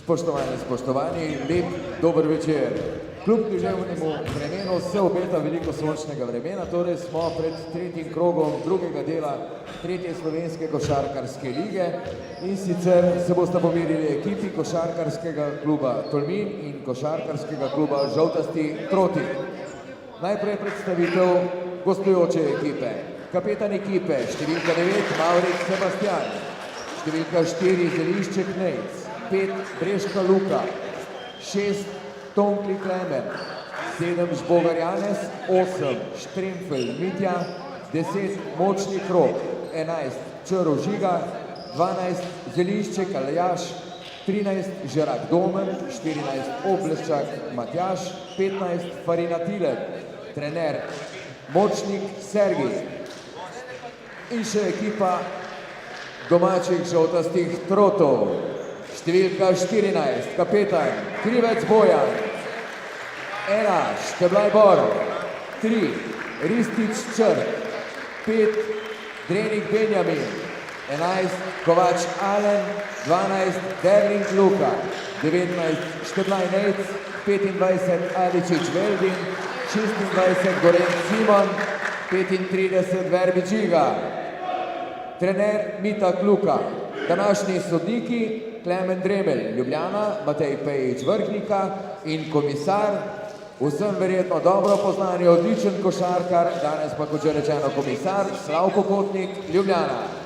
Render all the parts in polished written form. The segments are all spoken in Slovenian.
Spoštovani, spoštovani, lep dober večer. Kljub deževnemu vremenu se obeta veliko sončnega vremena, torej smo pred tretjim krogom drugega dela tretje slovenske košarkarske lige in sicer se bosta pomerili ekipi košarkarskega kluba Tolmin in košarkarskega kluba Žoltasti Troti. Najprej predstavitev gostujoče ekipe. Kapetan ekipe številka 9 Mavrik Sebastian, številka 4 Zelišček Nejc, 5 Breška Luka, 6 Tonkli Klemen, 7 Žbogar Janez, 8 Štremfelj Mitja, 10 Močnik Rok, 11 Črv Žiga, 12 Zelišček Aljaž, 13 Žerak Domen, 14 Obleščak Matjaž, 15 Farina Tiler, trener Močnik Sergij in še ekipa domačih žoltastih trotov. Številka 14, kapetan Krivec Bojan, 1 Šteblaj Bor, 3 Ristič Črk, 5 Drenik Benjamin, 11 Kovač Alen, 12 Derling Luka, 19 Šteblaj Nejc, 25 Aličič Veldin, 26 Gorenc Simon, 35 Verbič Žiga. Trener Mita Kluka, današnji sodniki Klemen Dremelj Ljubljana, Matej Pejič Vrhnika in komisar, vsem verjetno dobro poznani odličen košarkar, danes pa kot že rečeno komisar Slavko Kotnik Ljubljana.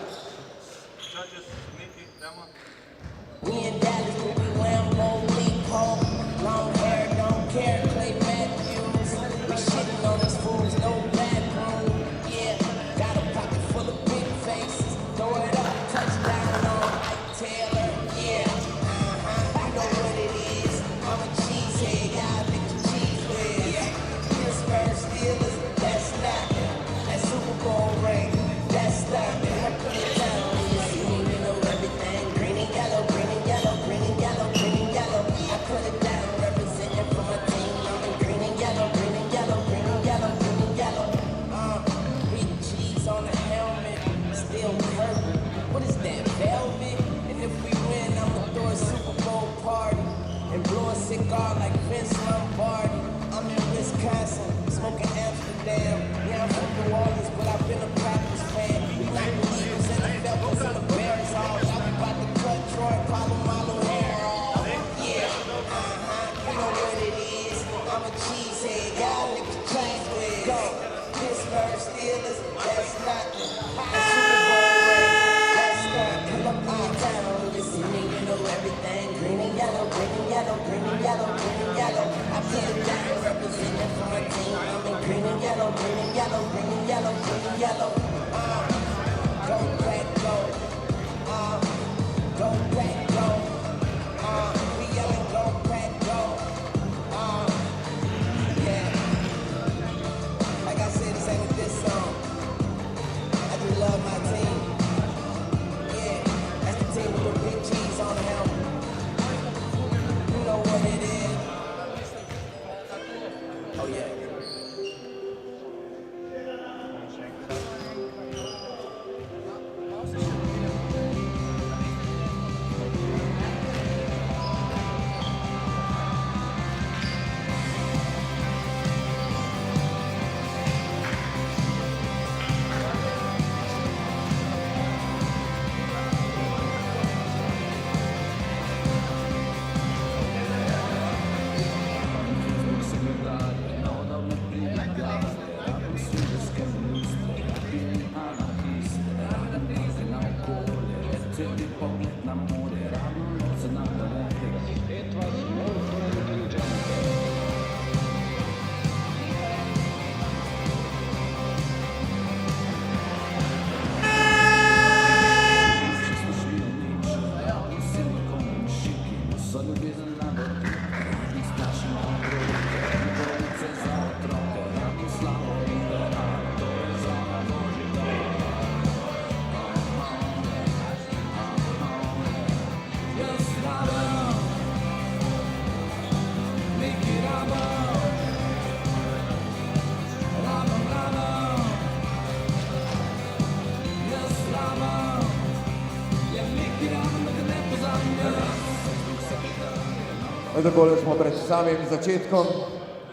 Takole smo pred samim začetkom,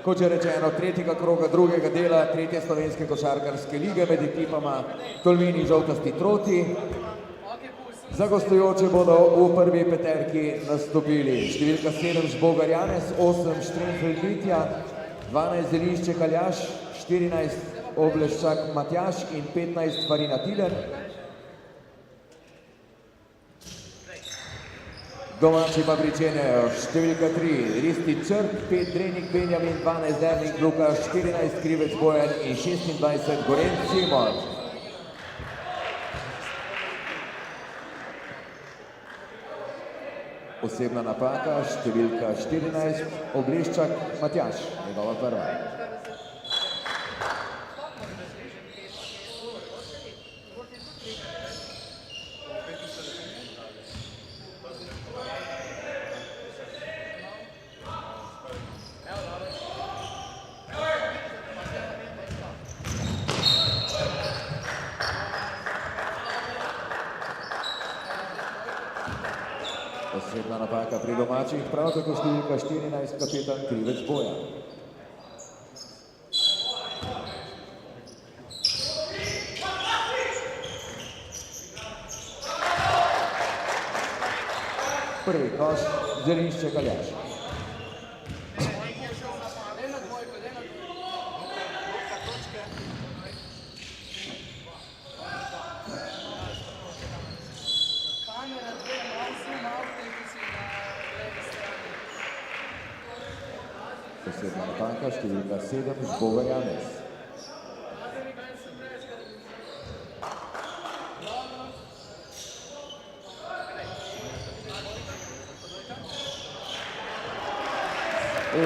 kot že rečeno, tretjega kroga, drugega dela, tretje slovenske košarkarske lige med ekipama Tolmin in Žoltasti Troti. Za gostujoče bodo v prvi peterki nastopili številka 7 Žbogar Janez, 8 Štremfelj Mitja, 12 Zelišče Kaljaš, 14 Obleščak Matjaž in 15 Farina Tilen. Domači pa pričenjajo številka 3 Risti Črt, 5 Drenik Benjamin, 12 Dernik Lukaš, 14 Krivec Bojan in 26 Gorenc Simon. Osebna napaka številka 14 Obleščak Matjaž, njegova prva. Osebna napaka pri domačih, prav tako številka 14, kapetan Krivec Bojan. Prvi koš, Zelišče Kaljaš. Osebna napaka, številka 7, Žbogar Janez.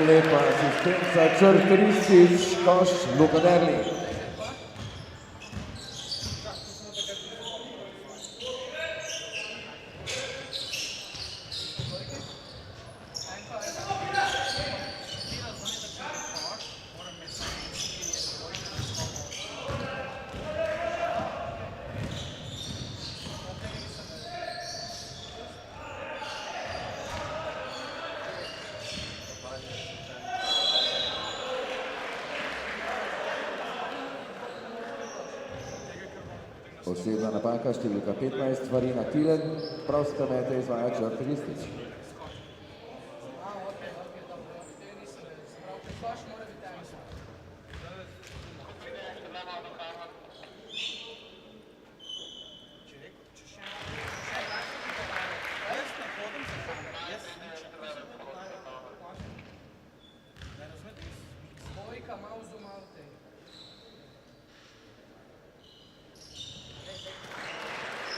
Lepa asistenca, Črt Ristič, koš, Luka Derlik. Osebna napaka, številka 15, Farina Tilen, proste mete izvaja Črt Ristič.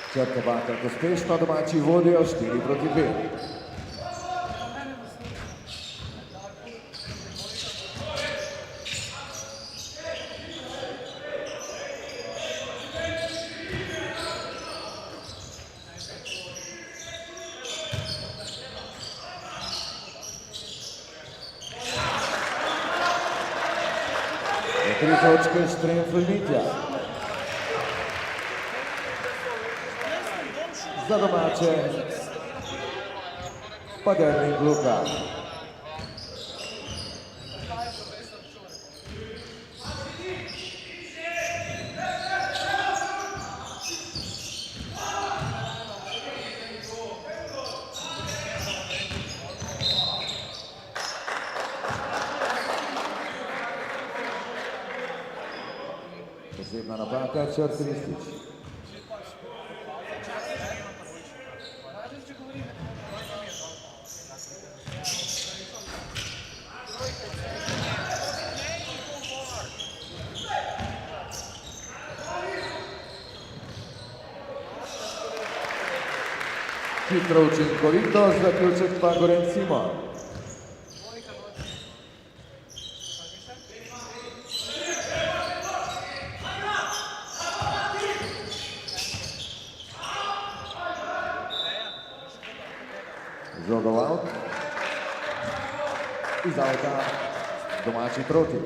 Črta Bakar uspešno, domači vodijo 4-2. Tri točke Štremfelj Mitja. Za domače pa Dernik Luka. Osebna napaka, Črt Ristič. Hitro učinkovito, zaključek pa Gorenc Simon. Žogov out. Iz avta domači Troti.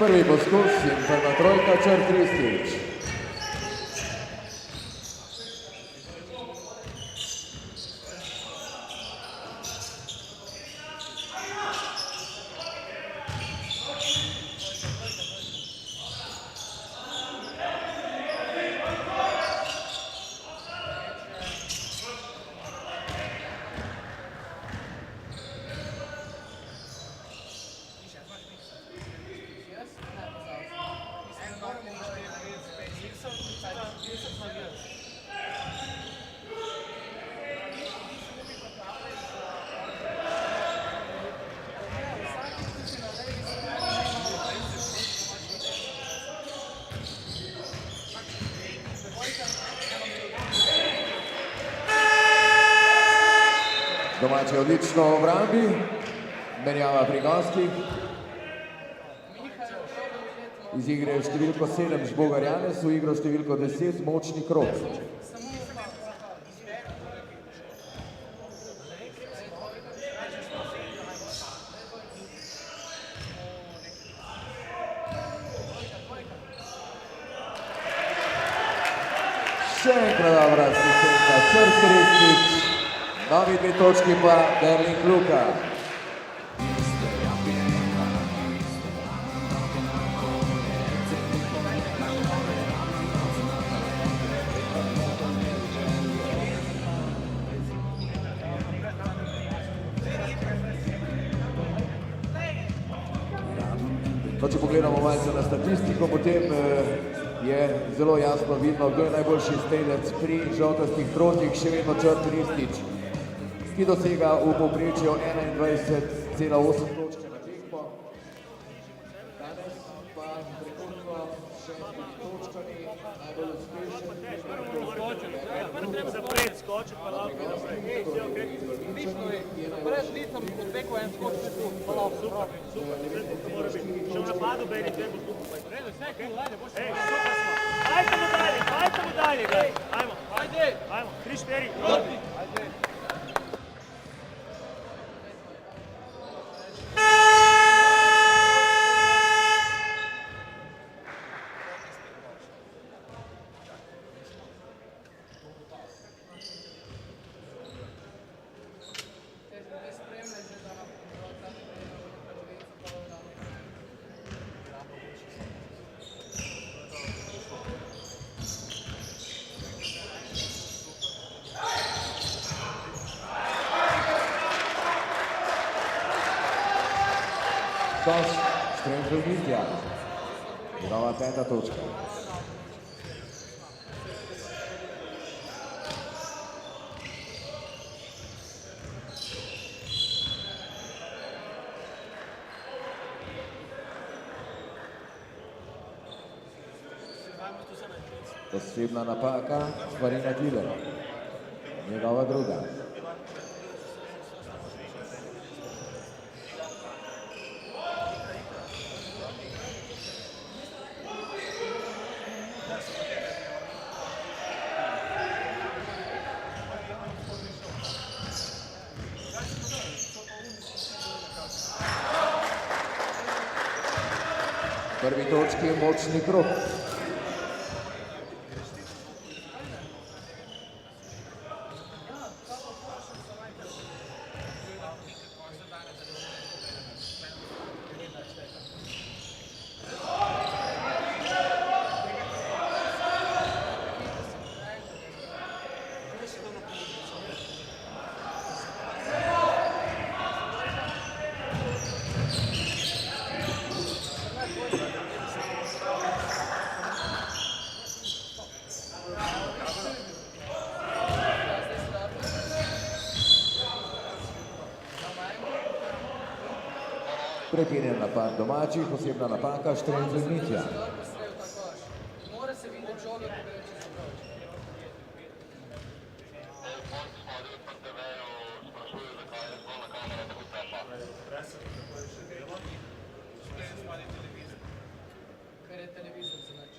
Prvi poskus in prva trojka, Črt Ristič. Domači odlično v obrambi, menjava pri gostih. Iz igre številko 7 Žbogar Janez, v igro številko 10 Močni Krog. Še enkrat dobra asistenca, Črt Ristič. Novi 2 točki pa Berling Luka. Če pogledamo malce na statistiko, potem je zelo jasno vidno, kdo je najboljši strelec pri žoltastih trojkah, še vedno Črt Ristič, ki dosega v povprečju 21,8 točke na tekmo. Danes pa rekordno 6 točkami najbolj uspešen. Zapred skočiti, pa lahko naprej. Lično je. Pred licom odbeko en skočiti tu. Super, super. Še v napadu beri dve bo skupaj. Redo, vse, kaj, ajde, boš. Ej, super smo. Ajde mu dalje, gledaj. Ajmo. Ajmo, 3-4. Ajde. Koš, Štrenko Mitja, njegova 5. točka. Posebna napaka Marina Tiler, njegova 2. Prvi točki je Močni Krog. Prekinjen napad domačih, posebna napaka Štrenko Mitja. Mora se videti žogo, da je če se proči. Ker je televizor zanač.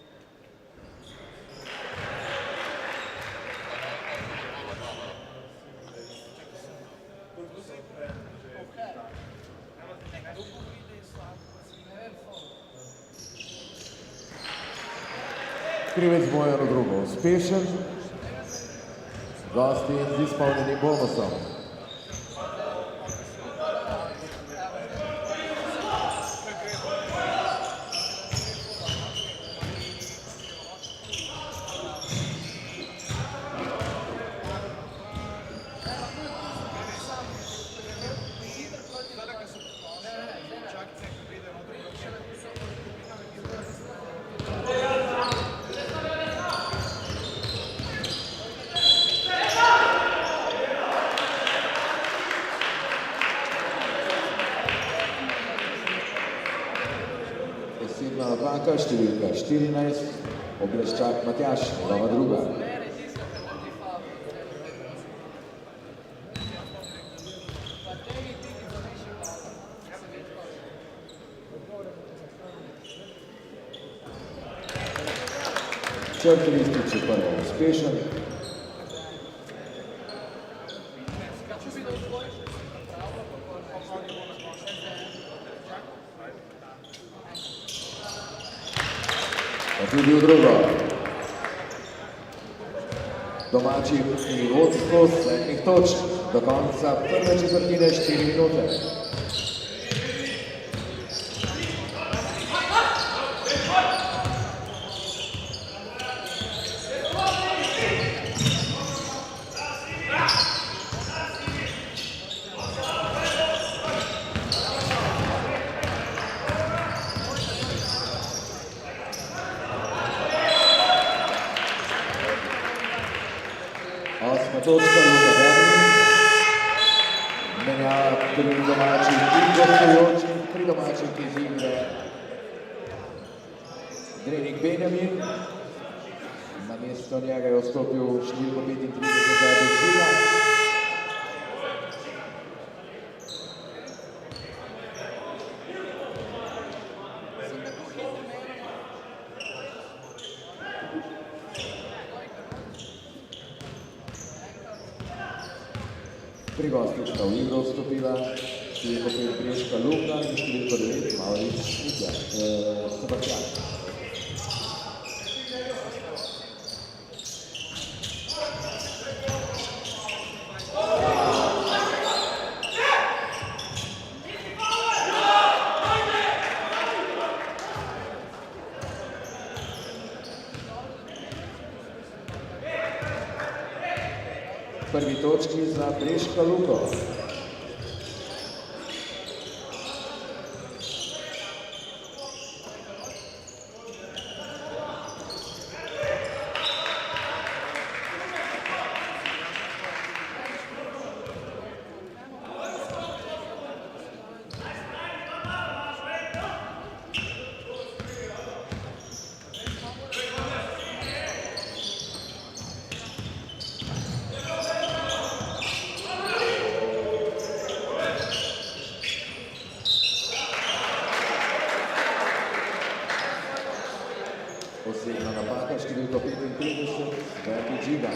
Ne vem, Krivec Bojan v drugo uspešen, gosti z izpolnjenim bonusom. Posebna napaka, številka 14, Obreščak Matjaž, njegova druga. Črti listič je prvo uspešen. Pa tudi v drugo. Domači in vodstvo sedmih točk. Do konca prve četrtine 4 minute. Osma točka, Luka Derni. Menjava pri domačih in gostujočih, pri domačih iz igre Drenik Benjamin. Namesto njega je vstopil številko 35 Zadek Žila. Pri gostih sta v igro vstopila številko 5 Breška Luka in številko 9 Mavrič Sebastian. Prvi točki za Breška Luko. Posebna napaka, številko 35, Verki Džiga.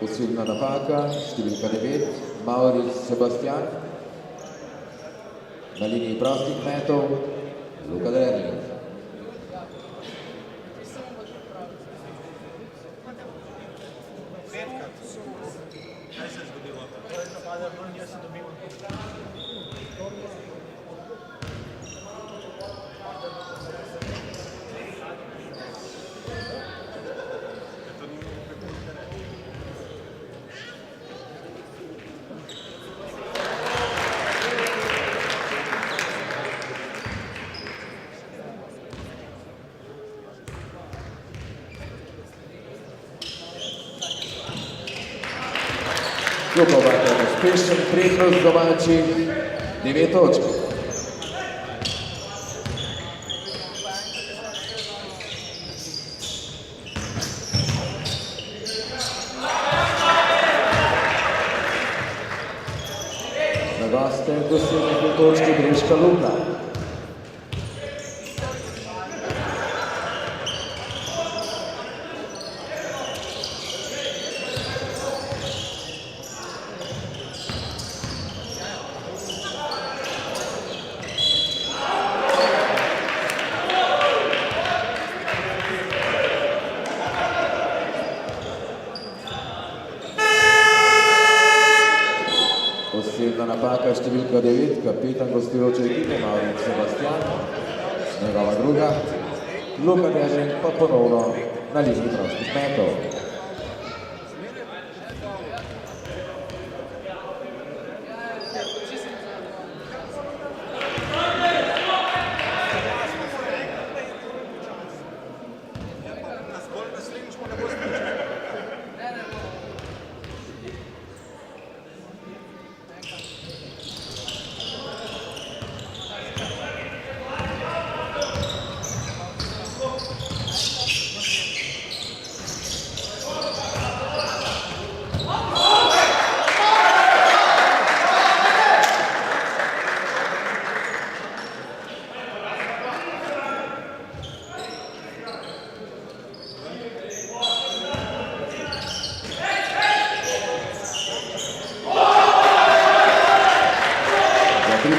Posebna napaka, številka 9, Mavrič Sebastian. Na liniji prostih metov, Luka Derni. Klubova je uspešen, prednost domačih 9 točk. ste dosegli 2 točke Breška Lubna. Osebna napaka številka 9, kapitan gostujoče ekipe Mavric Sebastian, njegova druga, Luka Dežek pa ponovno na liniji prostih metov.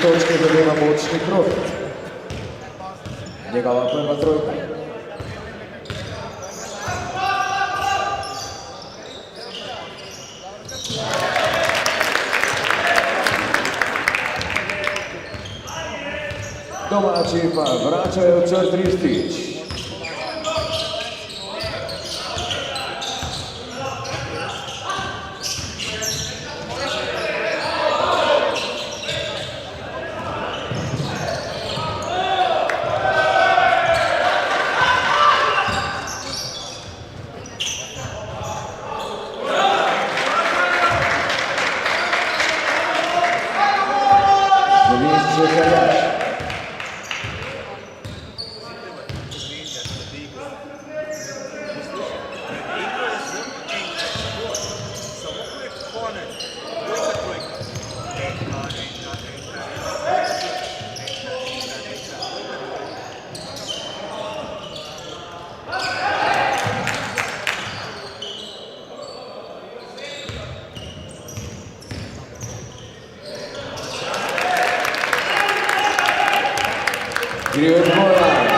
Točke zadeva močni krog. Njegova prva trojka. Domači pa vračajo črt Ristič. Grivet Moran.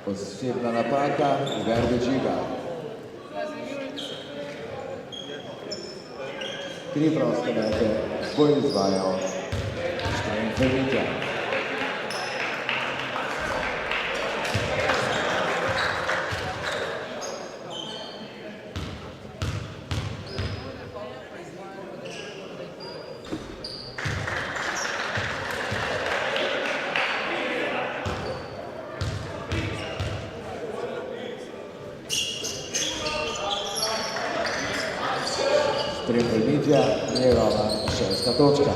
Osebna napaka, Verbe Žiga. 3 proste mete bo izvajal Štrenfe Mitja. Štrenfe Mitja, njegova 6. točka.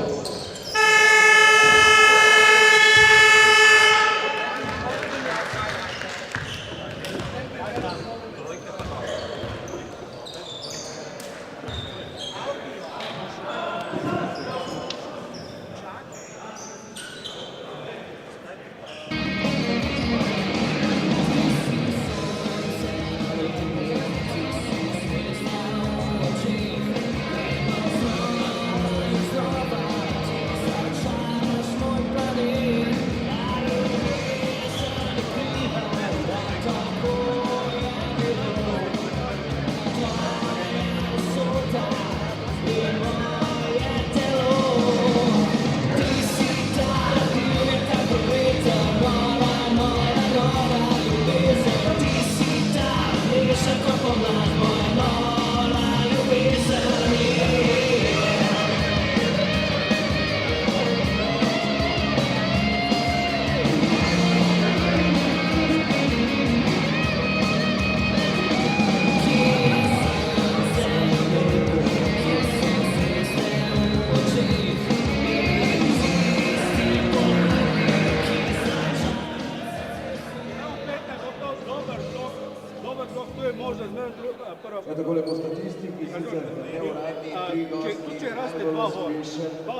neuradni tri gosti. Tudi če raste dva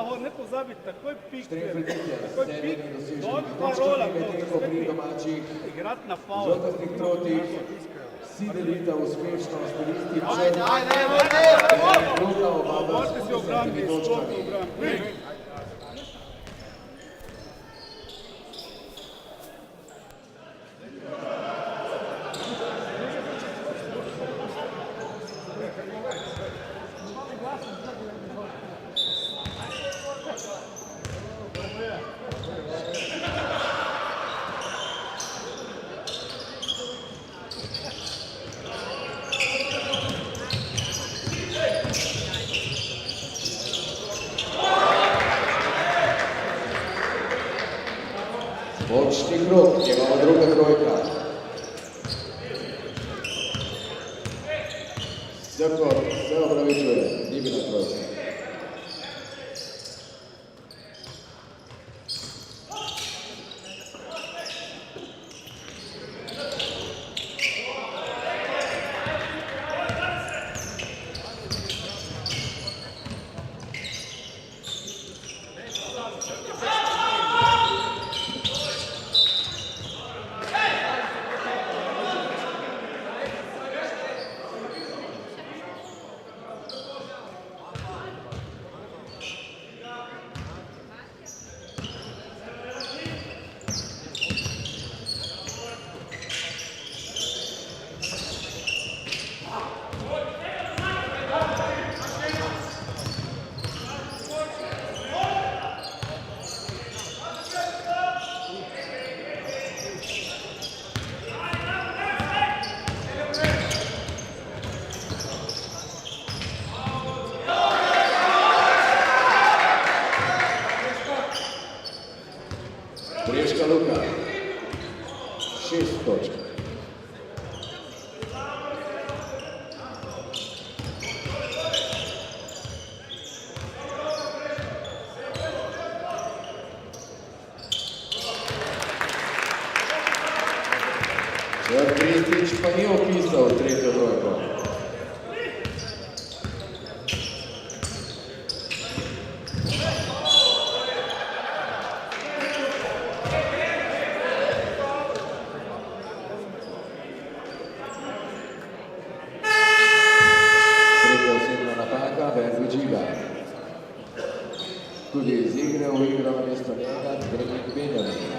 hor, ne pozabiti, takoj pik, takoj pik, dol pa rola, Pri domačih igrati na faul. žltastih trotih vsi delita uspešno s turisti. Možete si obraniti, stopno obraniti. Bočni krog, njegova druga trojka. Srkor se opravičuje, ni bila trojka. Breška Luka, 6 točk. Kristič pa ni opisal tretjo trojko. Tudi iz igre uigral namesto njega Gremik Benjamin.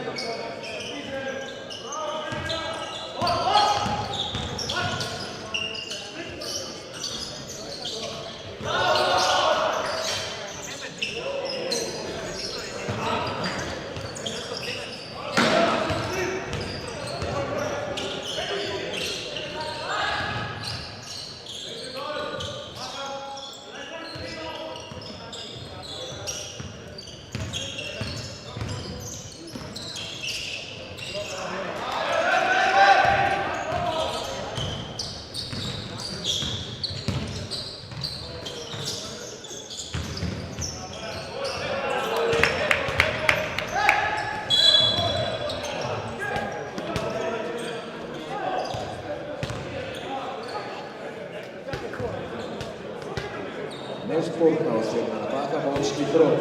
Nešportna osebna napaka, močni krog.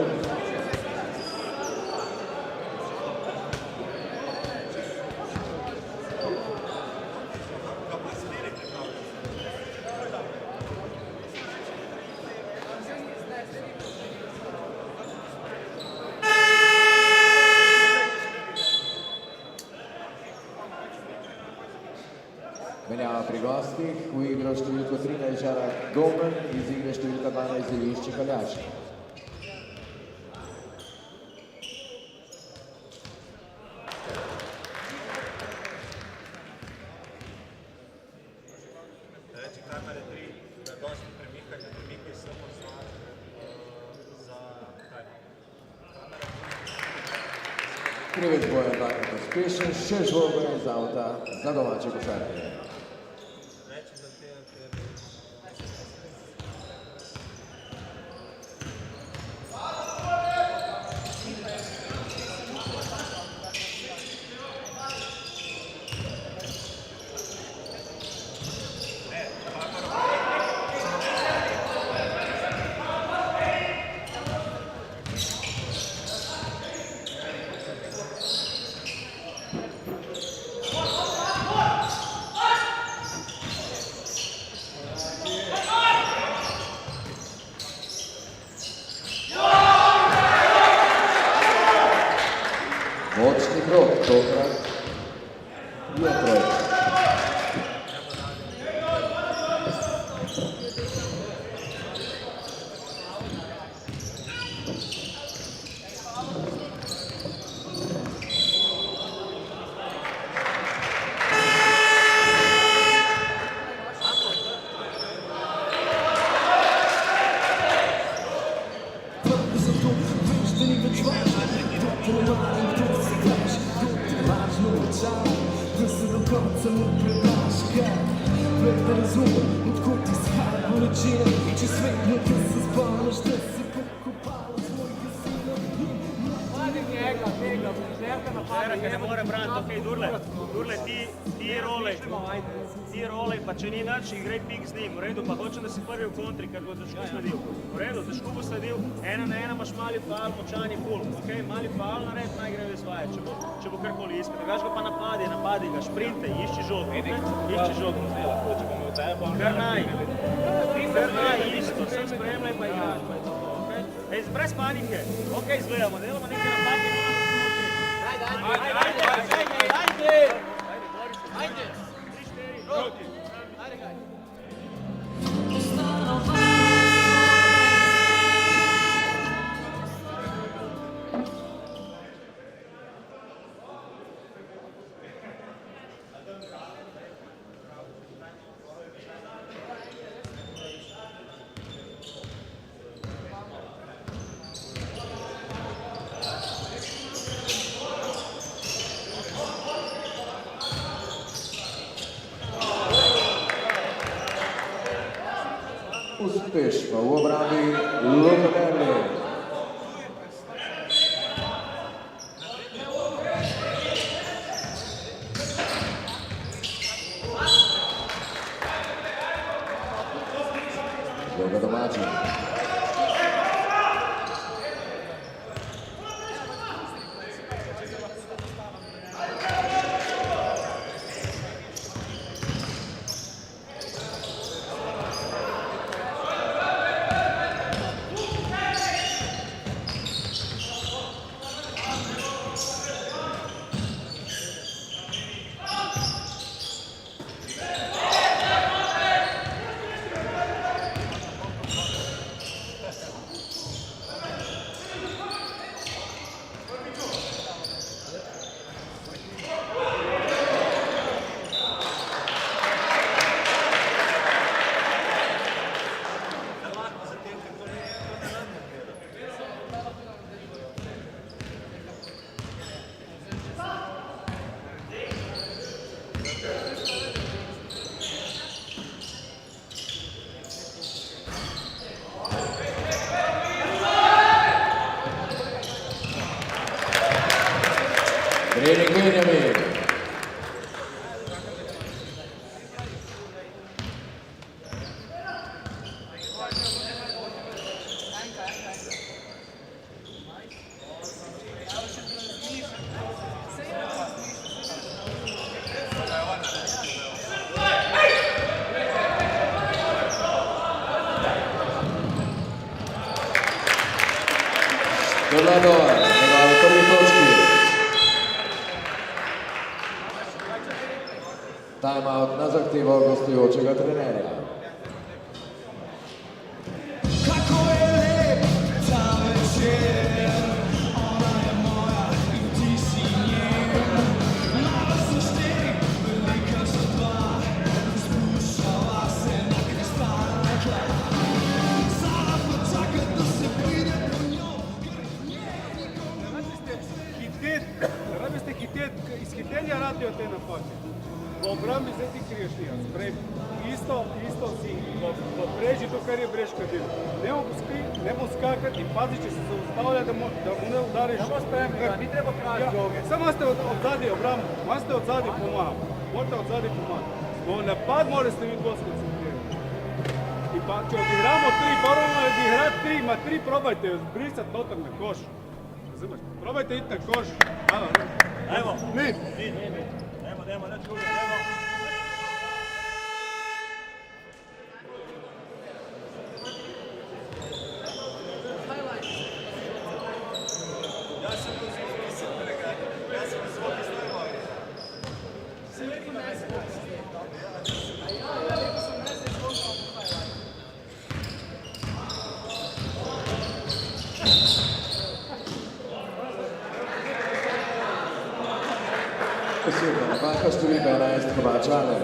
Menjava pri gostih, v igro številko 13 Žarak Domen, iz igre številka 12 Zelišče Kaljaš. Reči kamere 3, da gosti premikaj samo za kaj? Krivec Bojan dvakrat uspešen, še žogo iz avta za domače košarke. Urle, ti rolej, pa če ni nič, igraj pik z njim, v redu, pa hočem, da si prvi v kontri, kar bo težko sledil. V redu, težko bo sledil, 1 na 1 imaš mali faul, močani pul, ok, mali faul nared, naj gre izvaja, če bo karkoli iskal. Drugač ga pa napadi ga, šprinte, išči žogo, išči žogo. Kar naj, isto, sem spremljaj pa igraš. Brez panike, ok, izgledamo, delamo nekaj napadi. Ajde! Uspešno v obrambi Luka Merlin. Žoga domači. Trening Benjamin. Dolador, na prvi točki. Timeout na zahtevo gostujočega trenerja. Rabi ste izhitenja radijo te napake. V obrambi zdaj ti kriješ ti, isto si podpreži to, kar je Breška del. Nemo skakati, pazi, če se zaustavlja, da mu ne udariš. Samo spremljaj, ni treba krati žoge. Samo ste odzadi obrambo, malo ste odzadi pomagati. Morate odzadi pomagati. V napad morate biti bolj skoncentrirani. In pa, če odigramo 3, moramo odigrati 3, ima 3, probajte brisati noter na koš. Razumeš? Probajte iti na koš. Evo, Nit. Dajmo, ne čuli, dajmo. Posebna napaka številka 11 Kovačane.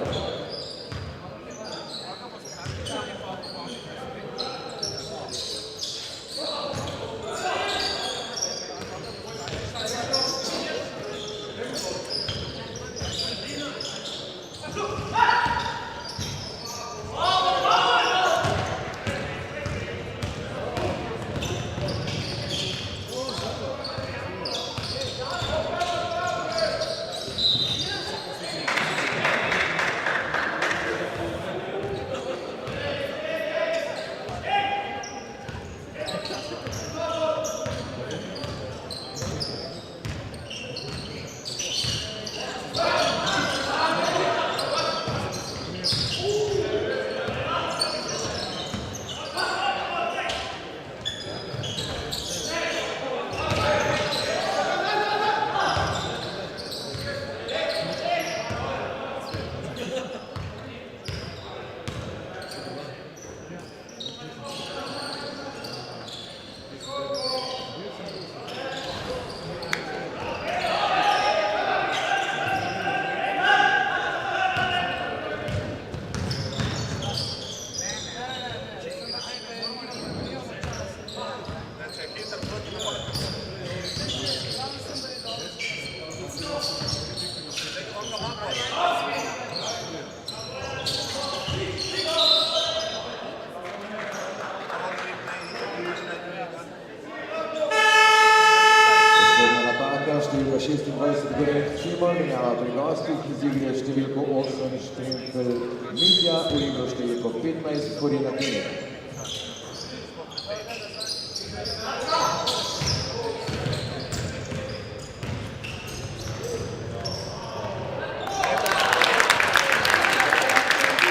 Menjava pri gostih iz igre številko 8 Štrempel Mitja, v igro številko 15 Korina Tine.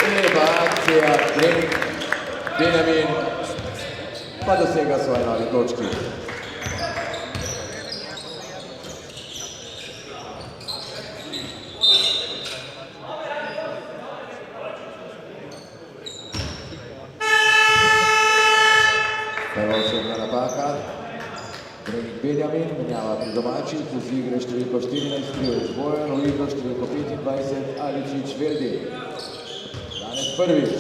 Lepa akcija, trening, Benjamin pa dosega svoje nove točki. Prva osebna napaka, trening Benjamin, menjava pri domačih iz igre številko 14 Krivec Bojan, v igro številko 25 Aličič Verdi. Danes prvič.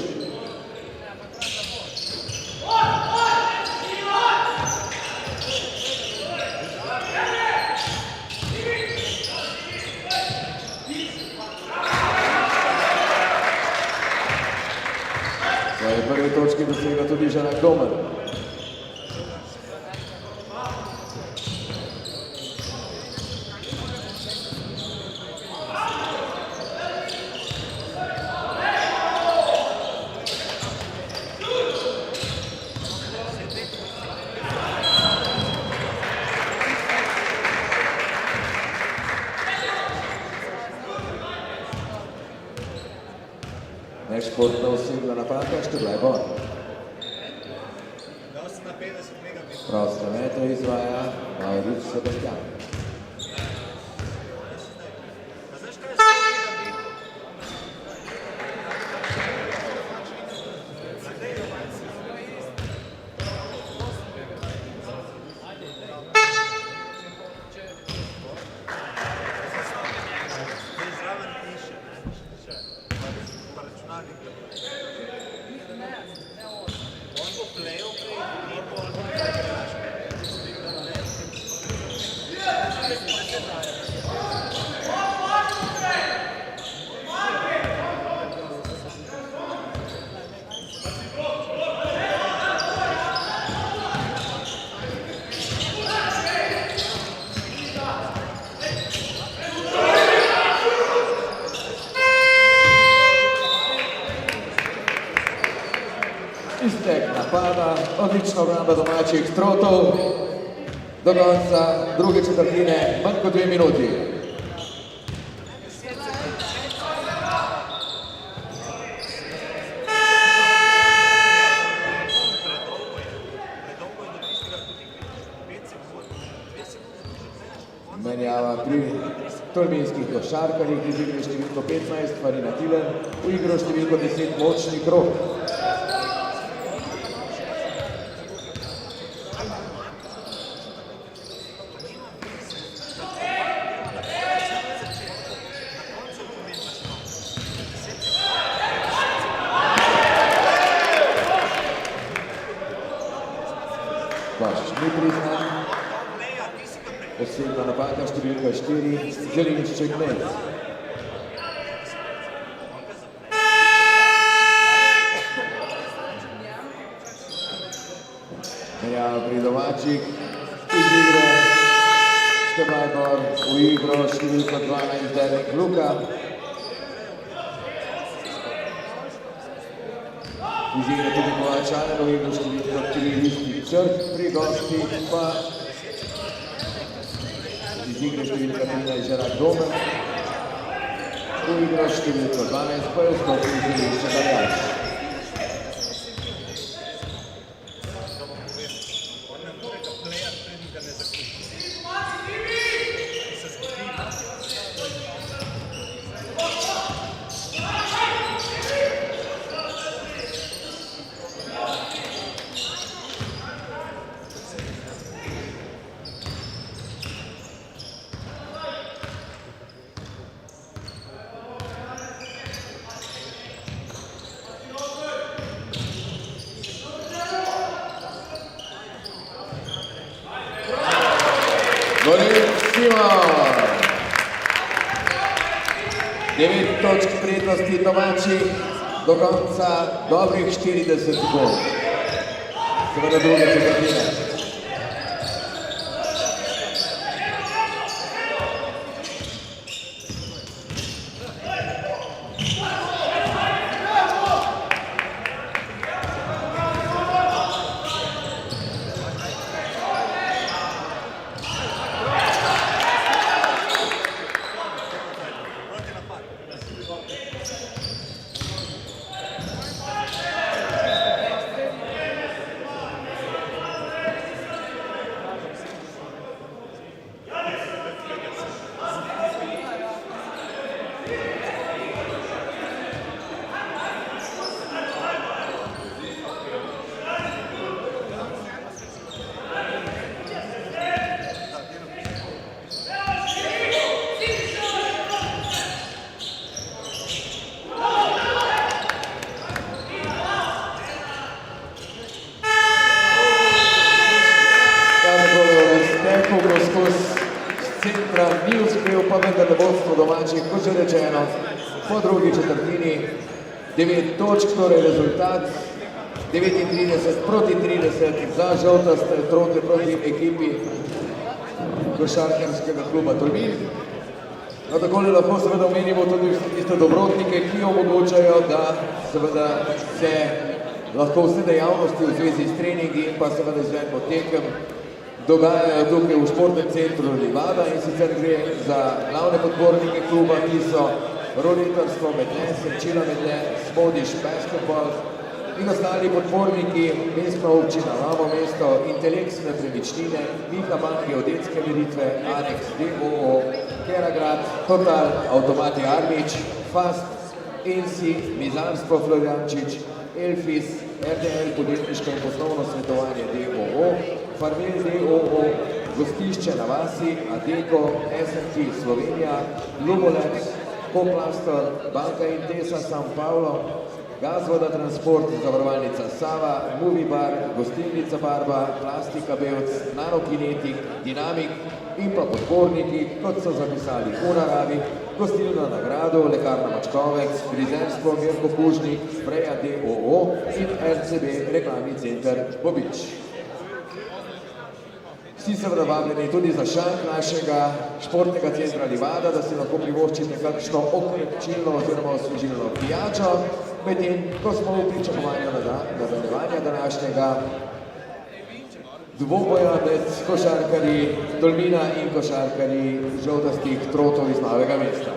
Svoje prve točke dosega tudi Žana Domen. Nešportna osebna napaka, Šteblaj Bon. Proste mete izvaja Majrič Sebastian. Iztek napada, odlična obramba domačih trotov, do konca druge četrtine, manj kot 2 minuti. Menjava pri tolminskih košarkarjih iz igre številko 15 Farina Tilen, v igro številko 10 Močni Krog. Vaš ni priznan. Osebna napaka številka 4, Zelinšček Nec. Menjava pri domačih iz igre Šteblaj Bon, v igro številko 12 Derek Luka. Iz igre tudi Kovačanen, v igro številko 3 Listi Črt, pri gostih pa iz igre številka 13 Žana Domen, v igro številko 12 pa je vstopil Zelinšček Aljaž. Gorin Simon. 9 točk prednosti domačih, do konca dobrih 40 sekund. Seveda druge četrtine. skobro skozi centra, ni uspel, pa vendar ne vodstvo domačih, kot že rečeno, po drugi četrtini 9 točk, torej rezultat 39-30 za žoltaste trote proti ekipi košarkarskega kluba Tolmin. No, takole lahko seveda omenimo tudi tiste dobrotnike, ki omogočajo, da seveda se lahko vse dejavnosti v zvezi s treningi in pa seveda izvedbo tekem dogajajo tukaj v športnem centru Livada, in sicer gre za glavne podpornike kluba, ki so roletarstvo Medle, Senčila Medle, Smodiš Basketball in ostali podporniki, mestna občina Novo mesto, Intelex nepremičnine, Miha Bank geodetske meritve, Anex DOO, Keragrad, Total, Avtomati Armič, Fast, Ensi, Mizarstvo Florjančič, Elfis, RTL podjetniško in poslovno svetovanje DOO, Farmil DOO, Gostišče na vasi, Adeko, SMT Slovenija, Lumolex, Koplastor, Banka Intesa San Paulo, Gazvoda Transport, Zavarovalnica Sava, Movie Bar, Gostilnica Barba, Plastika Bevc, Nanokinetik, Dinamik in pa podporniki, kot so zapisali v naravi, Gostilna na Gradu, Lekarna Mačkovec, Frizerstvo Mirko Pužnik, Freja DOO in RCB reklamni center Bobič. Vsi seveda vabljeni tudi za šank našega športnega centra Livada, da si lahko privoščite kakšno okrepčilno oziroma osvežilno pijačo, medtem ko smo v pričakovanju nadaljevanja današnjega dvoboja med košarkarji Tolmina in košarkarji žoltastih trotov iz Novega mesta.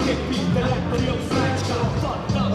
Perché qui per letto io faccio fatta,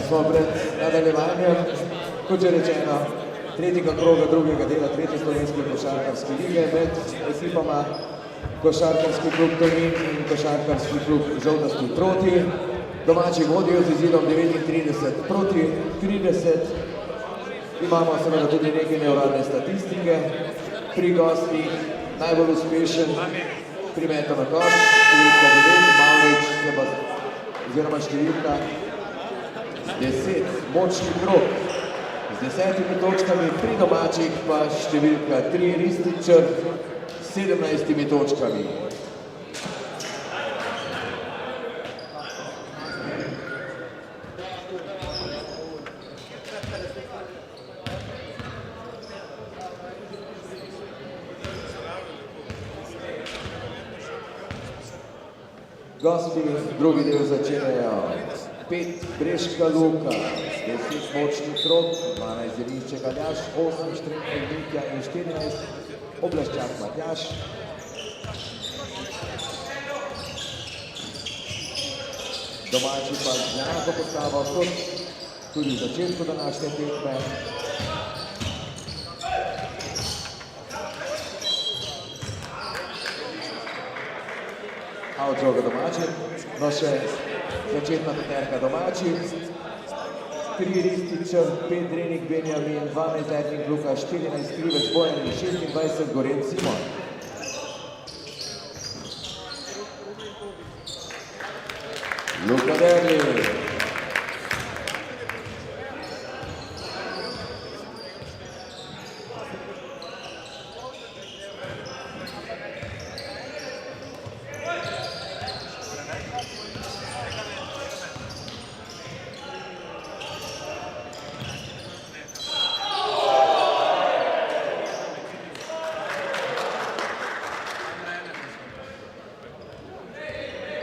Smo pred nadaljevanjem, kot že rečeno, tretjega kroga drugega dela tretje slovenske košarkarske lige med ekipama Košarkarski klub Tolmin in Košarkarski klub Žolnasti Proti. Domači vodijo z izidom 39-30. Imamo seveda tudi nekaj neuradne statistike. Pri gostih najbolj uspešen pri metu na koš, številka 9, Mavrič, oziroma številka 10, močni krog z 10 točkami, pri domačih pa številka 3, Rističer s 17 točkami. Gosti drugi del začenjajo 5 Breška Luka, 10 močni krog, 12 Zrinček Aljaš, 8 Štrenkel Mitja in 14 Oblaščak Matjaž. Domači pa z enako postavo kot tudi v začetku današnje tekme. Out žoga domači, no še začetna peterka domači. 3 Rističer, 5 Drenik Benjamin, 12 Edvin Luka, 14 Krivec Bojan in 26 Gorenc Simon. Luka Derli.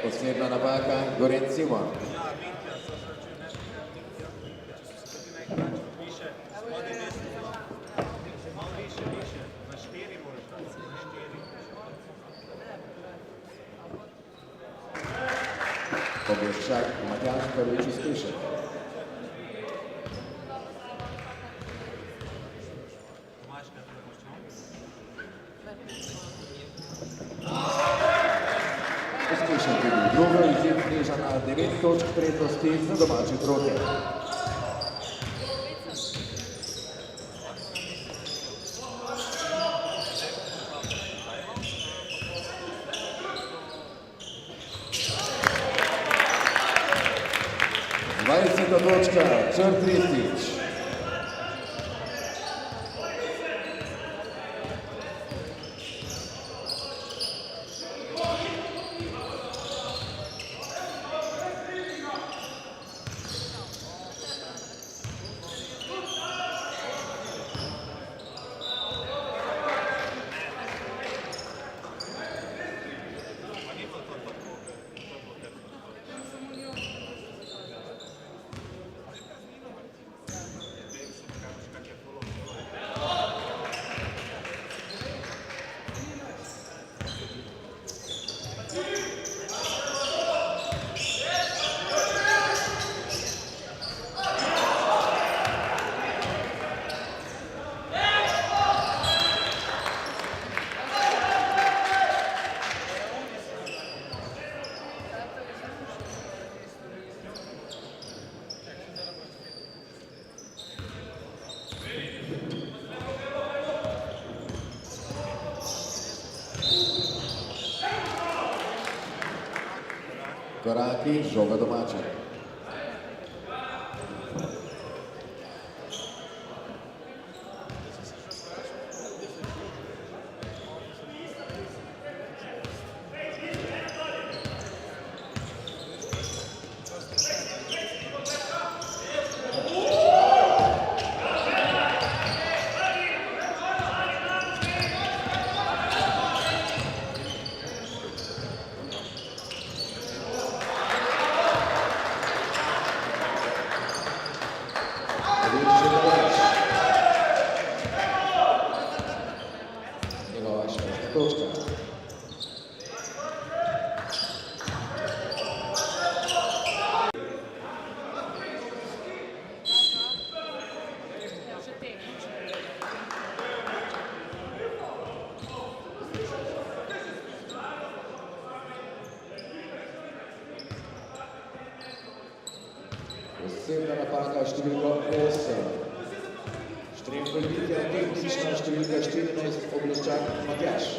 Osebna napaka, Gorenc Simon. Oblaščak Matjaž prvič uspešen. Uspešen tudi drugo, izid zniža na 9 točk prednosti za domače troke. Točka, Črt Ristić. Koraki, žoga domača. Osebna napaka številka 8. Štremfelj Vitja, tehnična številka 14, Obleščak Matjaž.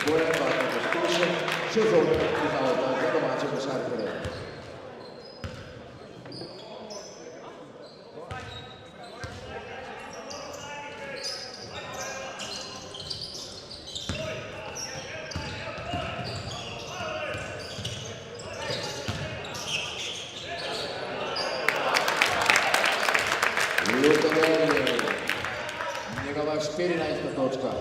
Bojan Bartol poskušen, še zopet priznavata za domače košarkarje. Luka Delje, njegova 14. točka.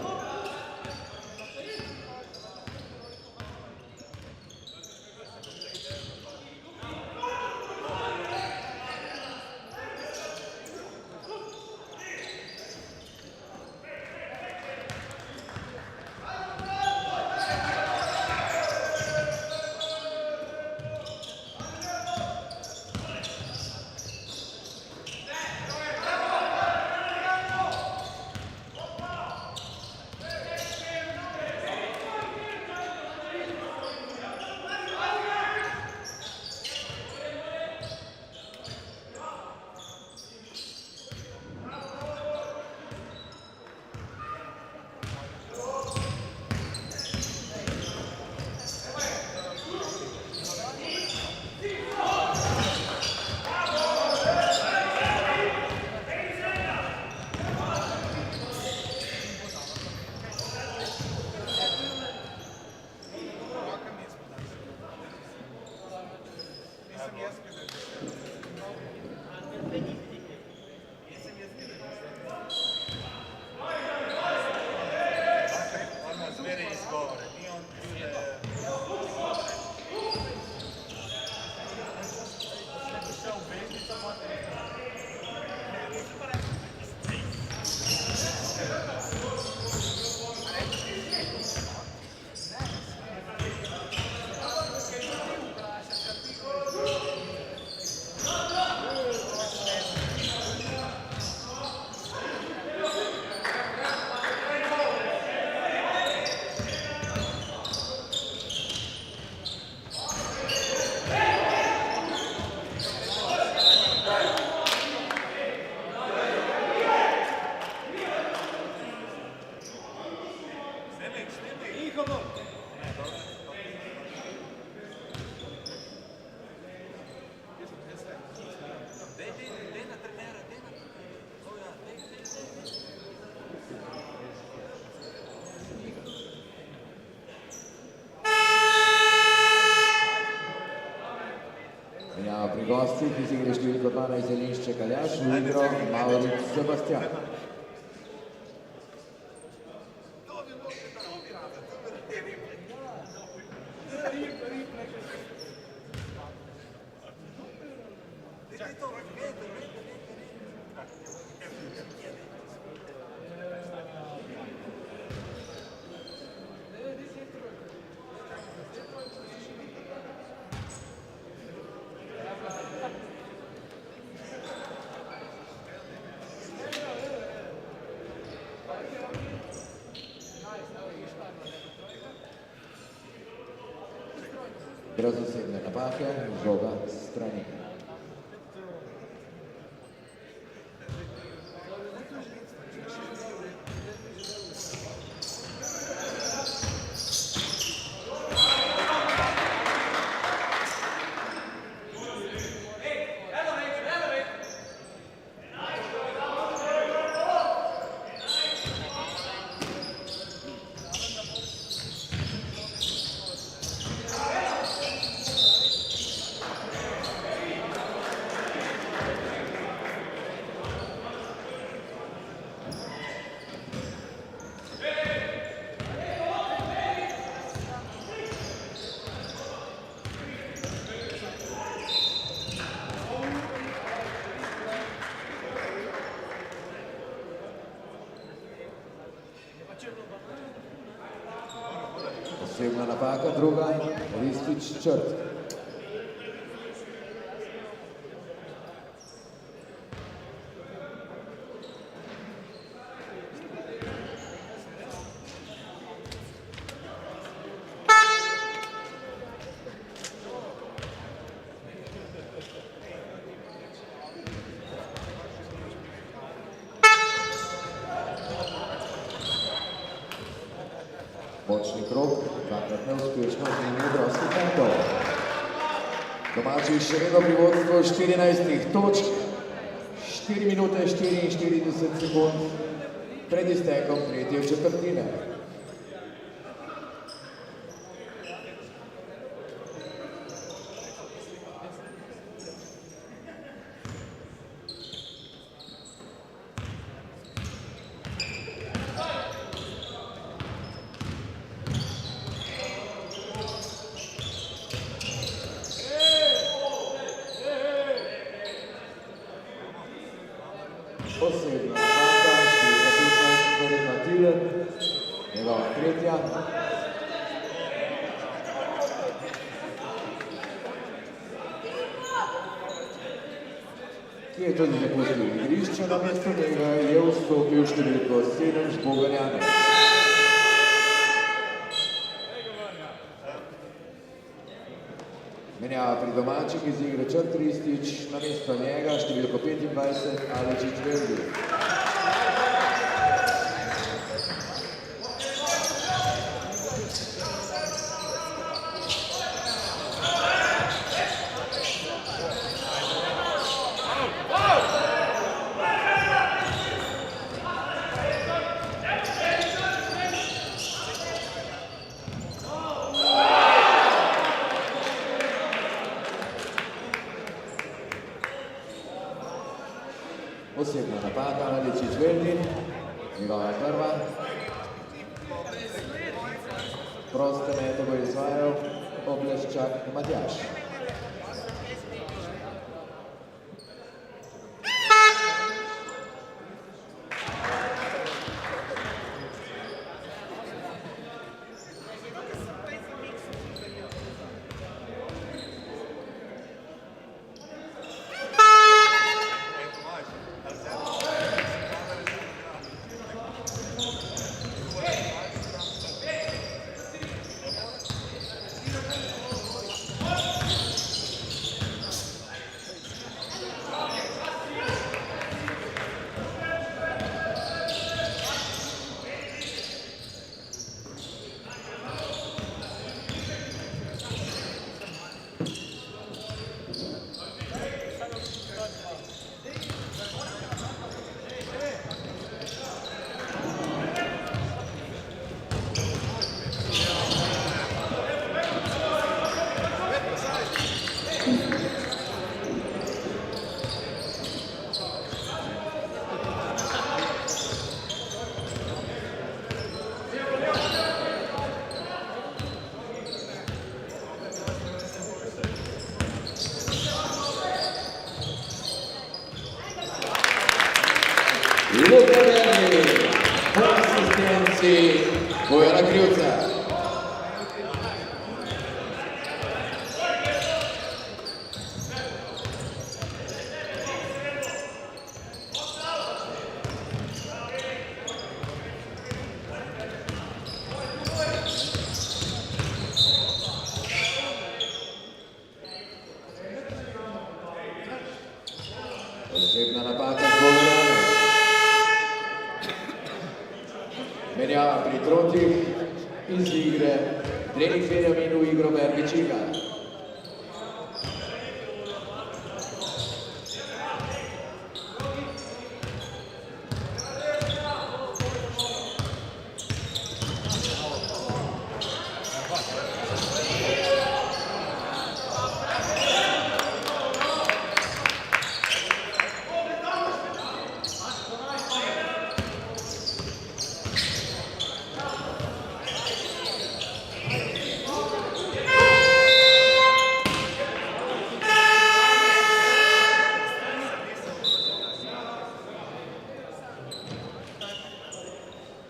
gostih iz igre številko 12 Zelišče Kaljaš v igro Mavric Sebastian. Brez osebne napake, žoga s strani. Osebna napaka, druga, Ristič Črt. Močni krog, dvakrat neuspešno z njimi odrosti kantov. Domači še vedno pri vodstvu 14 točk, 4 minute 44 sekund pred iztekom tretje četrtine. Osebna napaka, številka 15, Korina Tilen, njegova tretja. Ki je tudi zapustil igrišče, namesto njega je vstopil številko 7 Žbogarjane. Menjava pri domačih iz igre Črt Ristič, namesto njega številko 25 Alečič Veldi. Osebna napaka, Alečič Veldi, njegova prva. Proste mete bo izvajal Obleščak Matjaž. Luka Verni, po asistenci Bojana Krivca. Osebna napaka Bogorjana. Menjava pri trotih iz igre. Trening Benjamin v igro Bergičika.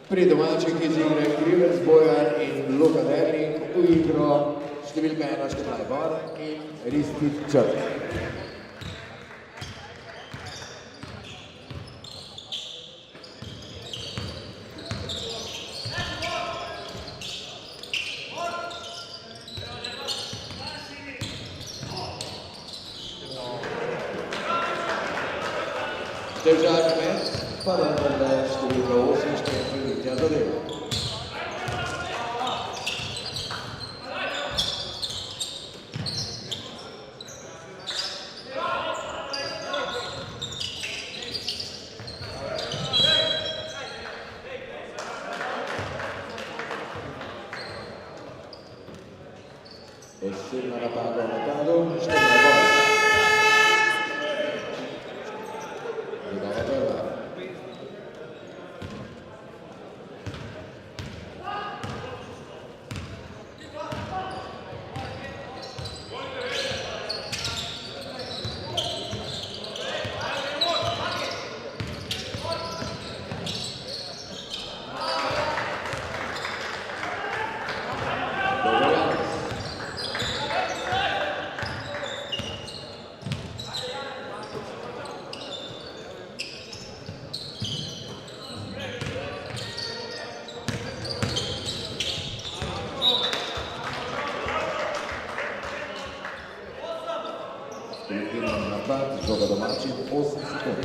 Pri domačih iz igre Krivec Bojan in Luka Verni v igro številka 1 Šteblaj Bor in Ristić Črt. Težak met, pa vendarle številka 8 Štefan Mitja zadeva. Osebna napaka v napadu, Šteblaj Bor. Njegova prva. Filipinov napad, žoga domačih, 8 sekund.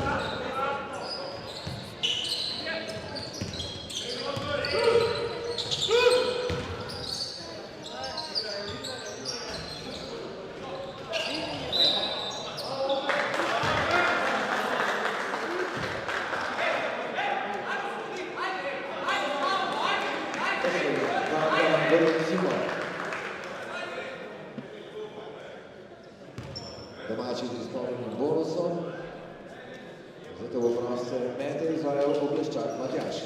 Domači z izpolnjenim bonusom, zato bo proste mete izvajal Okleščak Matjaž.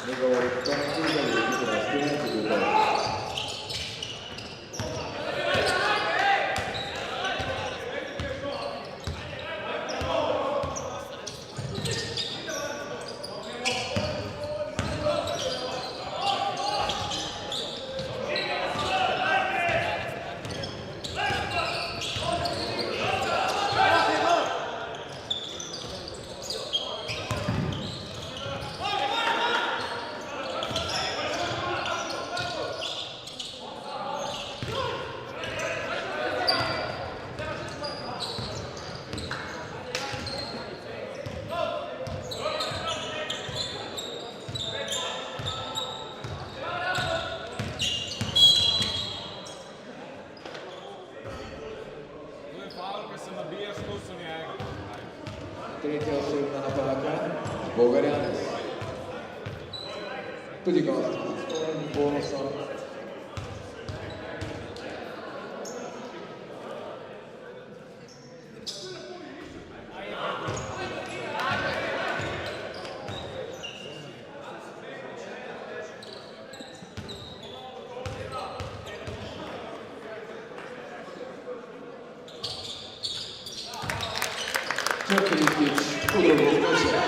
Njegovo penalty za veliki razpinec je bil gol. Tretja osebna napaka, Bogorjanec. Tudi gost s polnim bonusom. Ristić u drugom skoče.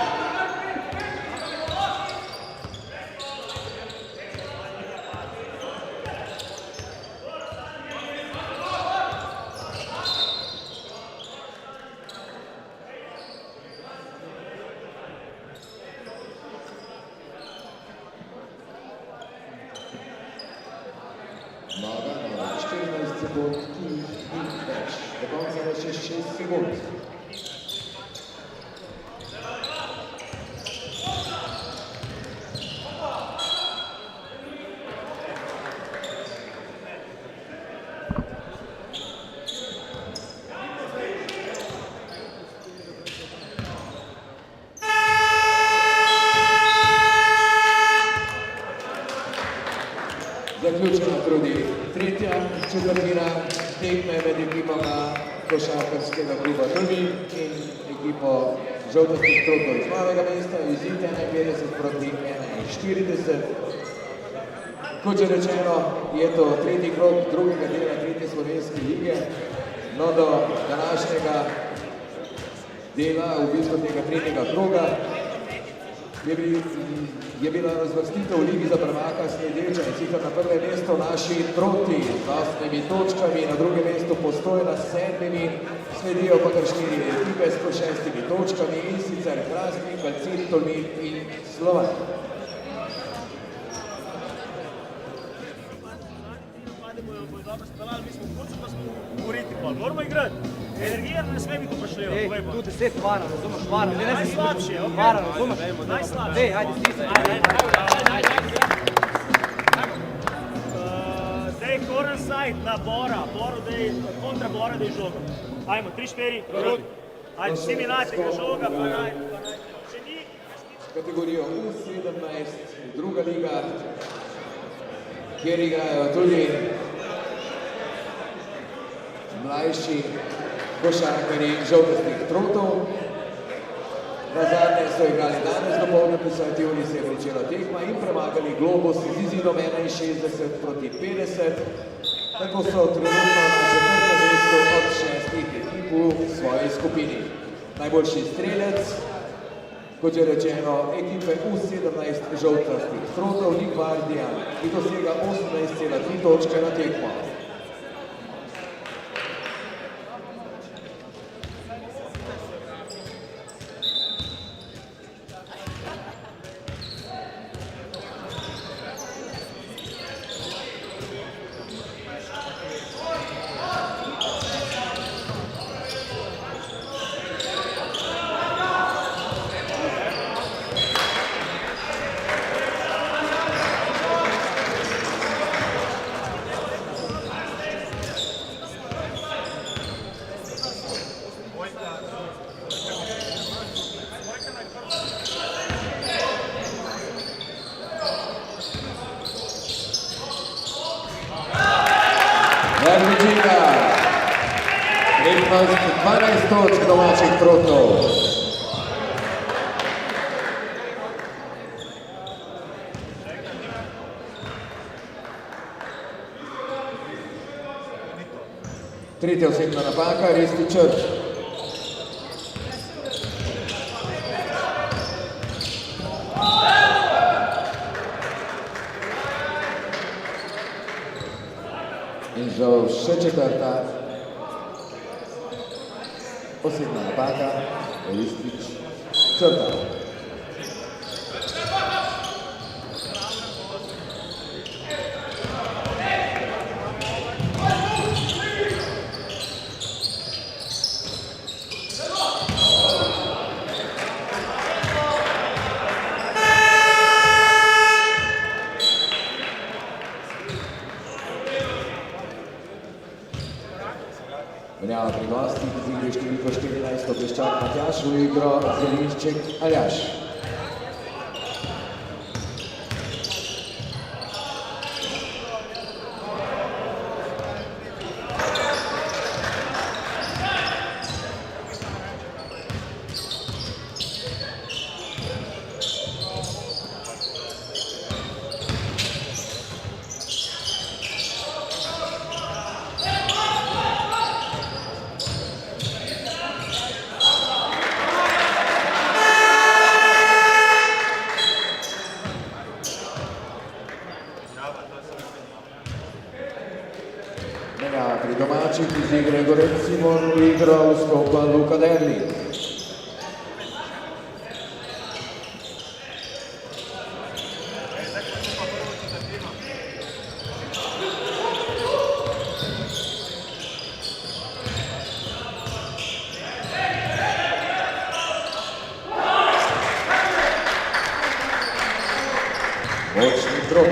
Noga na 14 sekund i nic več. Do konca je še 6 sekund. Zaključena trudi tretja četrtina tekme med ekipama košarkarskega kluba Tolmin in ekipo žoltastih trotov iz Novega mesta, izid 51 proti 41. Kot že rečeno, je to tretji krog drugega dela tretje slovenske lige. No, do današnjega dela, v bistvu tega tretjega kroga, je bila razvrstitev v ligi za prvaka sledeča, in sicer na prve mesto naši Troti z 8 točkami, na drugem mestu Postojna s 7, sledijo pa kar 4 ekipe s po 6 točkami, in sicer Hrastnik, Kalcin, Tolmin in Slovan. Moramo igrati. Energija ne sme biti vprašljiva. Tu 10 vara, razumeš, vara. Najslabše, ok? Vara, razumeš? Najslabše. Ej, hajde, stisni. Dej corner side na Bora. Boru dej, kontra Bora dej žogo. Ajmo, 3-4. Ajde, vsi mi natega žoga, pa naj. Če ni... Kategorijo U17, druga liga, kjer igrajo tudi mlajši košarkarji žoltastih trotov. Nazadnje so igrali danes dopoldne, pri Sveti Uni se je pričela tekma in premagali Globus z izidom 61 proti 50. Tako so trenutno na četrtem mestu od 6 ekip v svoji skupini. Najboljši strelec, kot je rečeno, ekipe U17 žoltastih trotov Nik Vardijan, ki dosega 18,3 točke na tekmo. Verbičina, prednost 12 točk domačih trotov. Tretja osebna napaka, Ristić. In žal še četrta osebna napaka, Ristić črta. Menjava pri gostih, z igre številko 14 Peščak Matjaž, v igro Zelinšček Aljaž. Menjava pri domačih iz igre Gorec Simon, v igro vstopa Luka Derli. Močni krog.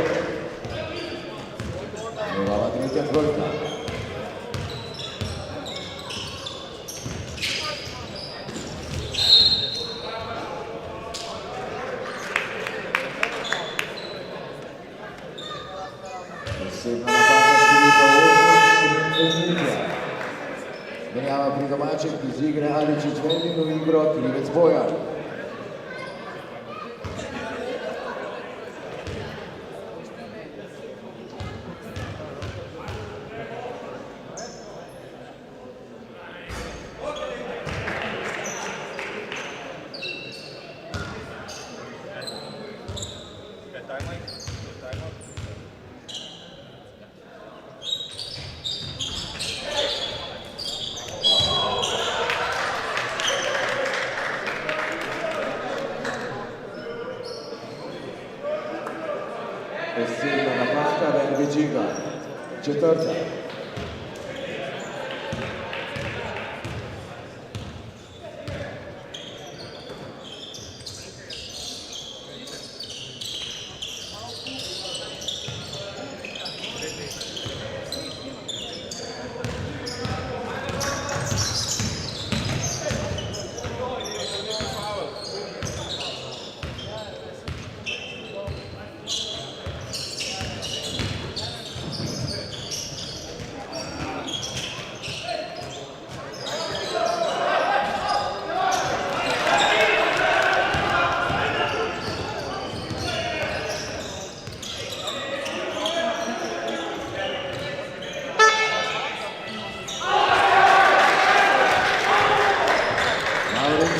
Njegova tretja trojka. Posebna napaka številka 8, menjava pri domačih iz igre Aličić Veldin, v igro Krivec Bojan. Posebna napaka Verbičiga, četrta.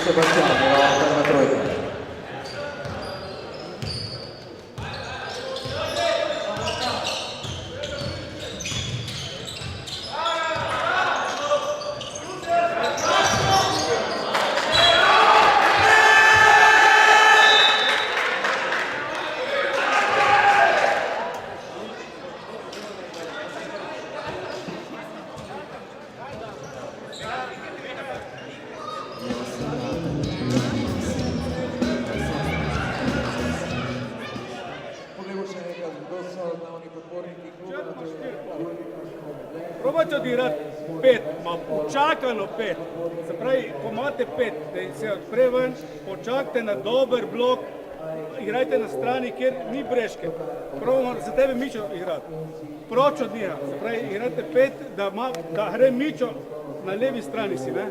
Sebastian, njegova prva trojka. Probajte odigrati 5, počakano 5. Se pravi, ko imate 5, da se odpre ven, počakajte na dober blok, igrajte na strani, kjer ni breške. Probamo za tebe Mičo igrati. Proč od njega. Se pravi, igrajte 5, da gre Mičo na levi strani si, ne?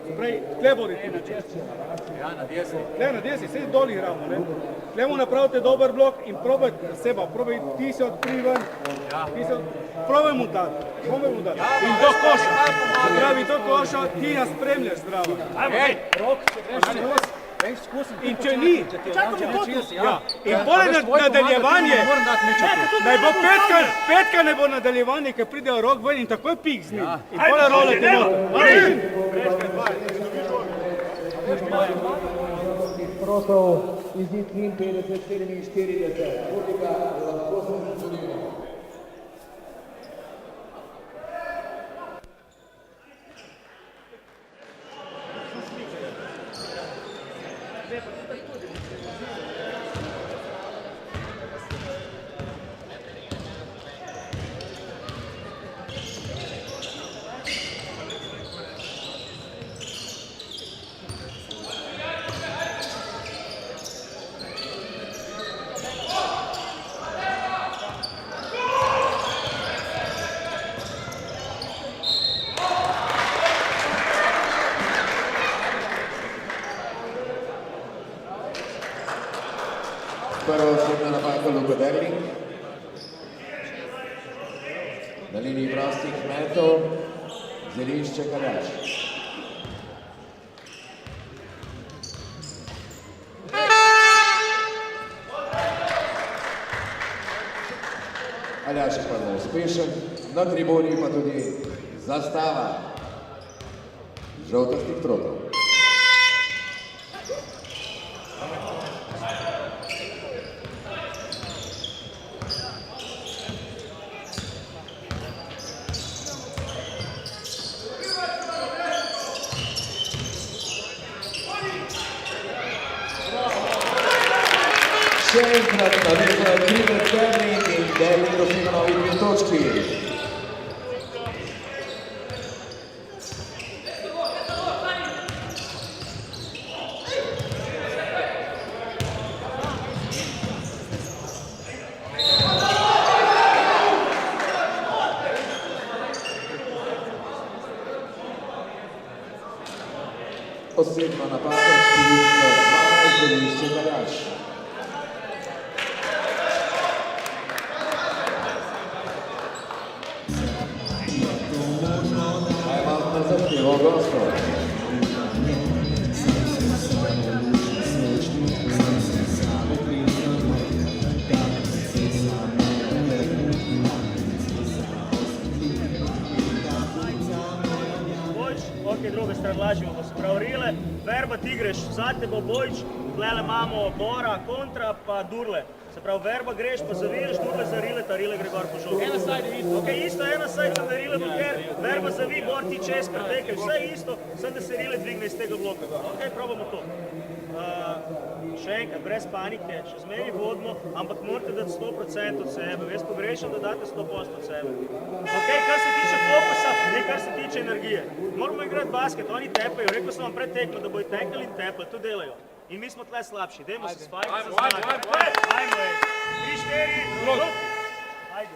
Se pravi, tle bodite inače. Ja, na desni. Tle na desni, sedi dol igramo, ne? Tle mu napravite dober blok in probajte seba, probaj ti se odpri ven, probaj mu dati, in do koša, se pravi do koša, ti nas spremljaš zdravo. Ej, rok, če greš skusim. In če ni, ja, in poleg nadaljevanje, naj bo petka ne bo nadaljevanje, ker pride rok ven in takoj pik z njim. In poleg rolete noter. Prostor izid 53-47, Budika lahko se začudimo. Prva osebna napaka Luka Derling. Na liniji prostih metov Zelišče Kaljač. Aljaž Aljaž je pa zelo uspešen, na tribuni pa tudi zastava žoltastih trotov. Še enkrat navezano Krivet Derling in Derling dosega novi 2 točki. Osebna napaka številka 12 Delišče Aljaž. Zahtevo gostov. Ok, druga stran lažimo, bo se prav Rile, Verba ti greš, zate bo Bojić, tlele imamo Bora, Kontra pa Durle. Se pravi, Verba greš pa zaviješ, Durle za Rile, ta Rile gre gor po žogu. Ena sajda isto. Ok, isto ena sajda da Rile bloker, Verba zavi, Bor ti čez, pretekaj, vse isto, samo da se Rile dvigne iz tega bloka. Ok, probamo to. Še enkrat, brez panike, še zmeri vodno, ampak morate dati 100% od sebe. Jaz pogrešam, da date 100% od sebe. Ok, kar se tiče fokusa in kar se tiče energije. Moramo igrati basket, oni tepajo, rekel sem vam pred tekmo, da bojo tekali in tepali, to delajo. In mi smo tle slabši, dajmo se spajati za znake. Ajmo, 3-4, ajde.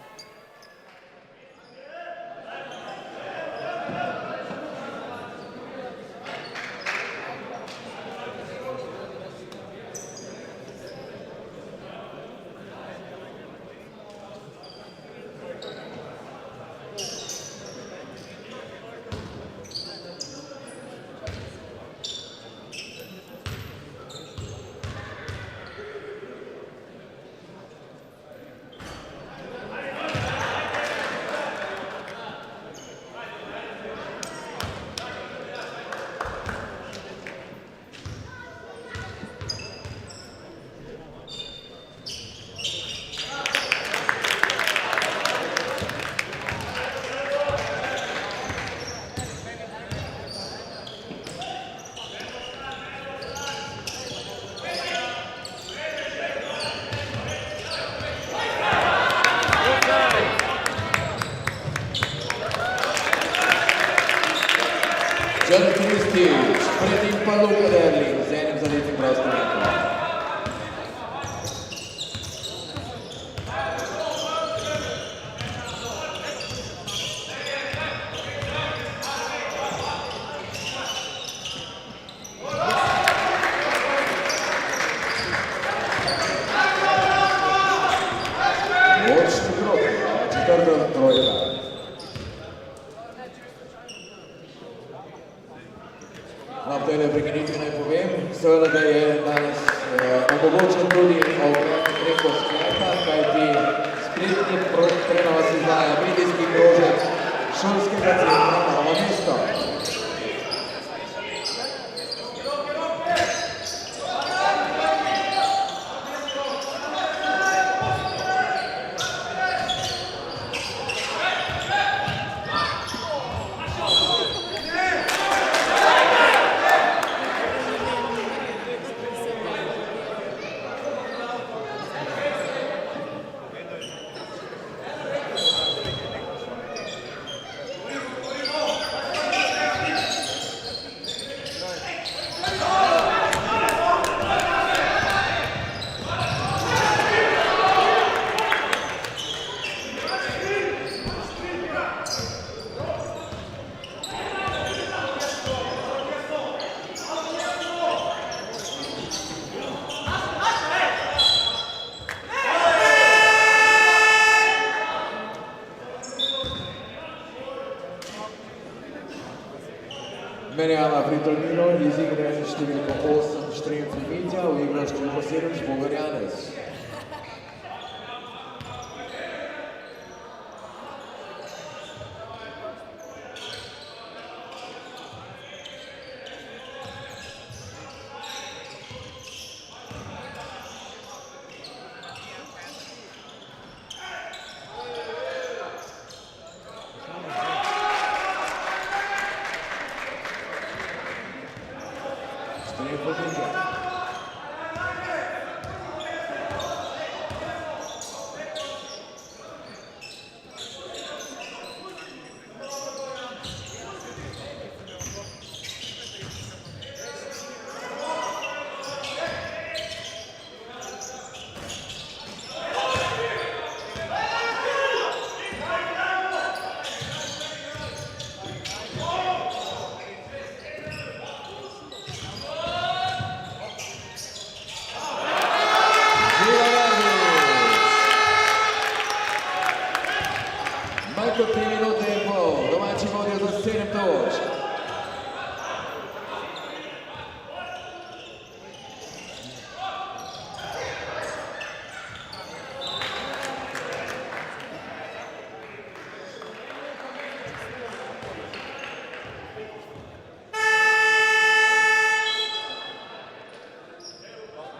John Kristić, pred njim pa Luka Derling z enim zadetnim prostim metom. Močni krog, četvrta trojka. Na tejle prekinitvi naj povem, seveda, da je danes omogočen tudi obrok preko sklepa, kajti spletni prenos izvaja medijski krožek šolskega centra Novo mesto. Menjava pri Tolminu iz igre številko 8 Štremf Mitja, v igro številko 7 Žbogar Janez. Trefo Žinke. Manj kot 3 minute in pol, domači vodijo za 7 točk.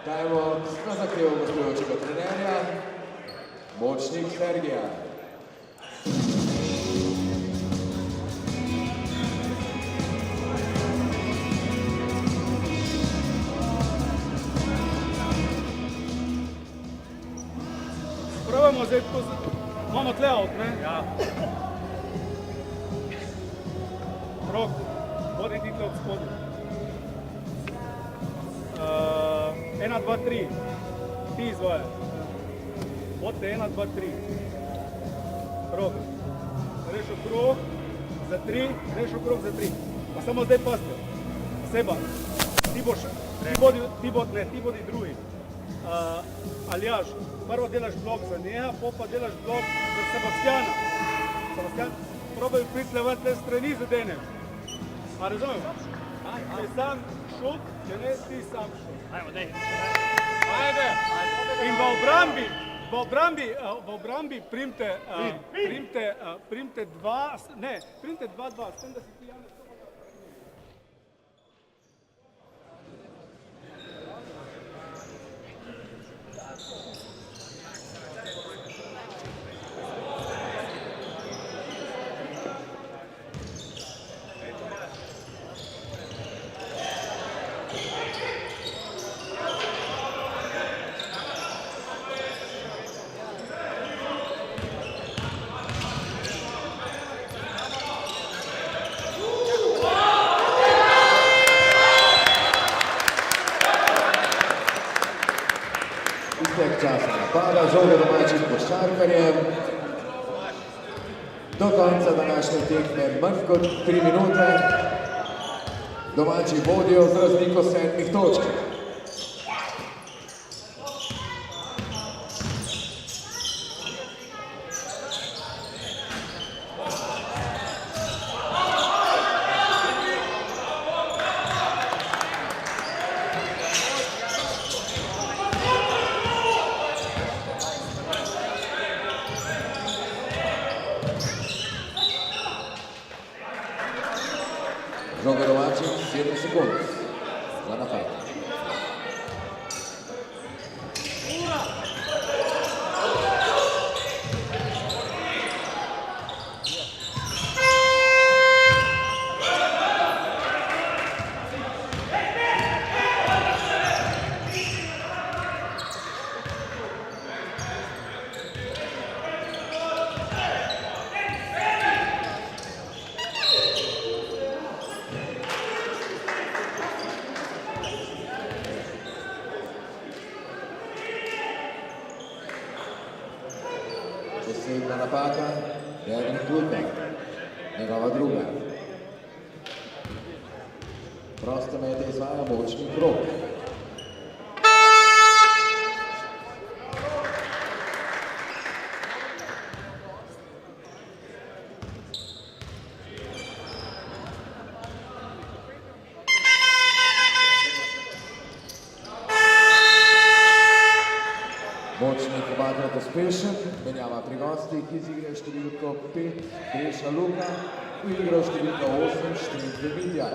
Dajmo na zahtevo gostujočega trenerja, Močnik Sergija. Probamo zdaj tako, imamo tle avt, ne? Ja. Rok, vodi ti tle od spodaj. 1, 2, 3, ti izvajaš. Vodite 1, 2, 3. Rok, greš okrog za 3, greš okrog za 3. Pa samo zdaj pazite, Seba, ti bodi drugi. Aljaž, prvo delaš blok za njega, pa delaš blok za Sebastjana. Sebastjan, probaj priti le ven te strani zadeneš. A razumem? Če je sam šut, če ne ti sam šut. Ajmo, dej. In v obrambi primte 2, ne, primte 2-2, s tem, da si ti Janez. Iztek časa napada, žoga domačih košarkarjev. Do konca današnje tekme manj kot 3 minute. Domači vodijo z razliko 7 točk. Žoga domačih 7 sekund za napad. Posebna napaka, Dejan Kluka, njegova druga. Proste mete izvaja Močnik Rok. Močnik obakrat uspešen, menjava pri gostih, iz igre številko 5, Greša Luka, v igro številka 8, Štritve Mitja.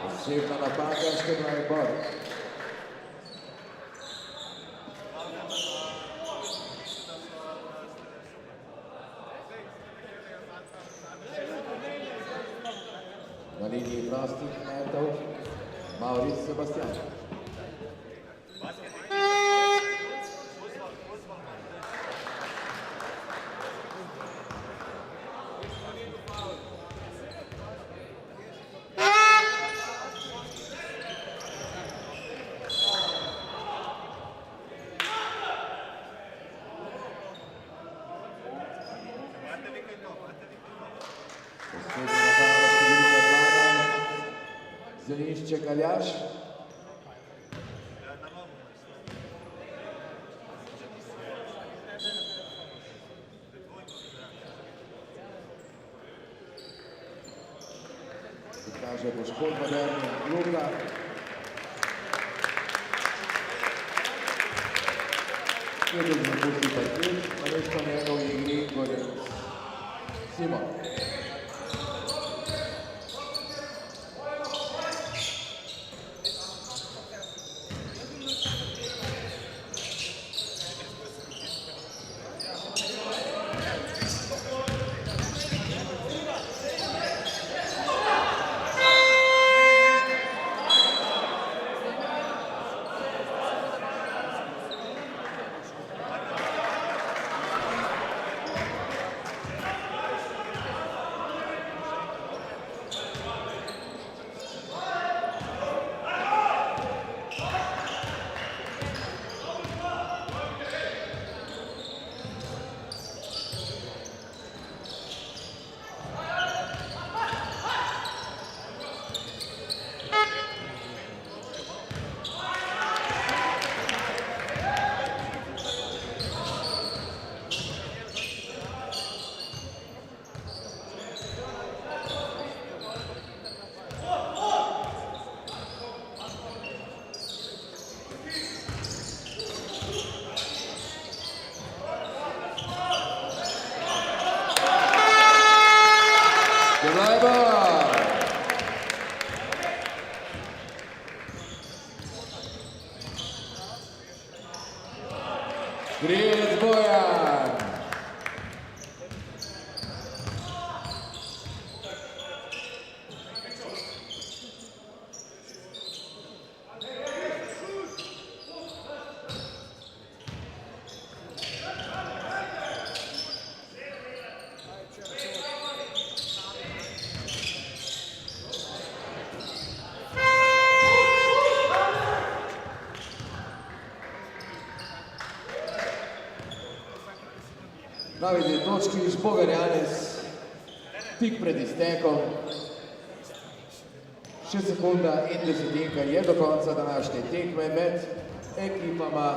Osebna napaka, Štefan Borg. Na liniji prostih metov Mauric Sebastian. Osebna napaka številka 12, Zelišče Kaljaš. Kaže poškodba Derni Luka. Kjedel zapusti parket, namesto njega v igri Gorec Simon. Grijec Bojan. Pravi dve točki, Žbogar Janez, tik pred iztekom. 6 sekunda in desetinka je do konca današnje tekme med ekipama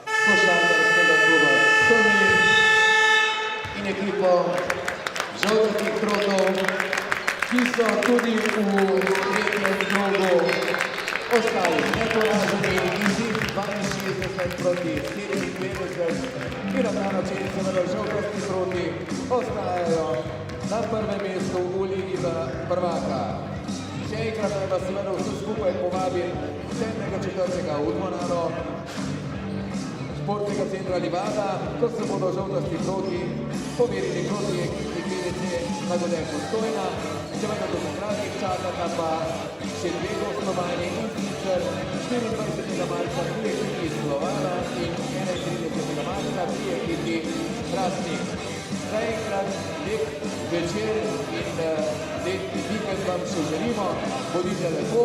košarkarskega kluba Tolmin in ekipo žoltih trotov, ki so tudi v tretjem krogu ostali neporaženi izid 62 proti 57. In na ta način seveda žoltih troti ostajajo na prvem mestu v Ligi prvaka. Še enkrat naj vas seveda vse skupaj povabim 7.4. v dvorano športnega centra Livada, ko se bodo žoltasti proti pomerili proti ekipi PDC Mladoden Postojna. Seveda do kratkih čakata pa še dve gostovanje in sicer 24. marca pri ekipi Slovana in 31. marca pri ekipi Hrastnik. Zaenkrat lep večer in lep vikend vam še želimo, bodite lepo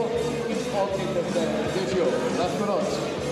in spomnite se, dežjo, lahko noč.